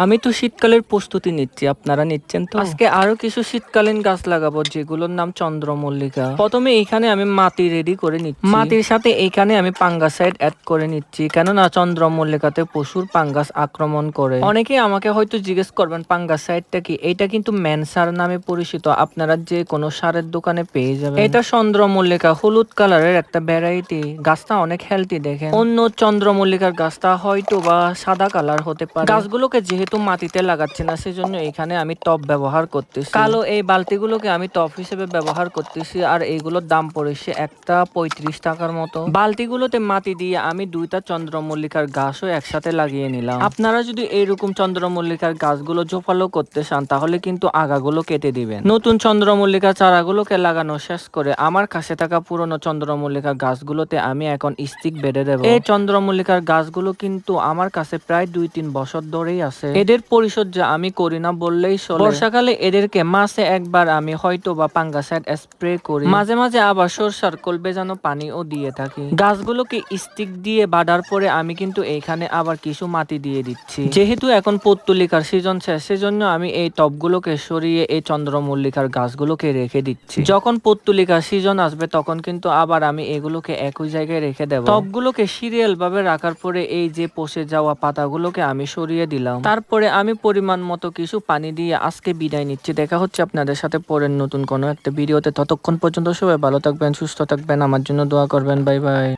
আমি তো শীতকালের প্রস্তুতি নিচ্ছি, আপনারা নিচ্ছেন তো? আজকে আরো কিছু শীতকালীন গাছ লাগাবো যেগুলোর নাম চন্দ্রমল্লিকা। প্রথমে এখানে আমি মাটি রেডি করে নিচ্ছি, মাটির সাথে এখানে আমি পাঙ্গাসাইড অ্যাড করে নিচ্ছি, কেননা চন্দ্রমল্লিকাতে প্রচুর পাঙ্গাস আক্রমণ করে। অনেকে আমাকে হয়তো জিজ্ঞেস করবেন পাঙ্গাসাইডটা কি। এটা কিন্তু ম্যানসার নামে পরিচিত, আপনারা যে কোনো সারের দোকানে পেয়ে যাবেন। এটা চন্দ্রমল্লিকা হলুদ কালারের একটা ভ্যারাইটি, গাছটা অনেক হেলদি দেখেন। অন্য চন্দ্রমল্লিকার গাছটা হয়তো বা সাদা কালার হতে পারে। গাছগুলোকে যেহেতু মাটিতে লাগাচ্ছি না, সেজন্য এখানে আমি টব ব্যবহার করতেছি। কালো এই বালতিগুলোকে আমি টব হিসেবে ব্যবহার করতেছি, আর এইগুলোর দাম পড়েছে একটা 35 টাকার মতো। বালতিগুলোতে মাটি দিয়ে আমি দুইটা চন্দ্রমল্লিকার গাছও একসাথে লাগিয়ে নিলাম। আপনারা যদি এইরকম চন্দ্রমল্লিকার গাছগুলো জোপালো করতে চান, তাহলে কিন্তু আগাগুলো কেটে দিবেন। নতুন চন্দ্রমল্লিকা চারাগুলোকে লাগানো শেষ করে আমার কাছে থাকা পুরনো চন্দ্রমল্লিকা গাছগুলোতে আমি এখন স্টিক বেঁধে দেবো। এই চন্দ্রমল্লিকার গাছগুলো কিন্তু আমার কাছে প্রায় 2-3 বছর ধরেই আছে। এদের পরিচর্যা আমি করি না বললেই চলে। বর্ষাকালে এদেরকে মাসে একবার আমি হয়তো বা পাঙ্গাসাইড স্প্রে করি, মাঝে মাঝে আবার সরষার খোল ভেজানো পানিও দিয়ে থাকি। গাছগুলোকে স্টিক দিয়ে বাঁধার পরে আমি কিন্তু এইখানে আবার কিছু মাটি দিয়ে দিচ্ছি। যেহেতু এখন পত্তলিকার সিজন শেষ, সেজন্য আমি এই টবগুলোকে সরিয়ে এই চন্দ্রমল্লিকার গাছগুলোকে রেখে দিচ্ছি। যখন পত্তলিকার সিজন আসবে তখন কিন্তু আবার আমি এগুলোকে একই জায়গায় রেখে দেবো। টবগুলোকে সিরিয়াল ভাবে রাখার পরে এই যে পচে যাওয়া পাতাগুলোকে আমি সরিয়ে দিলাম। তারপরে আমি পরিমাণ মতো কিছু পানি দিয়ে আজকে বিদায় নিচ্ছি। দেখা হচ্ছে আপনাদের সাথে পরের নতুন কোনো একটা ভিডিওতে। ততক্ষণ পর্যন্ত সবাই ভালো থাকবেন, সুস্থ থাকবেন, আমার জন্য দোয়া করবেন। Bye bye.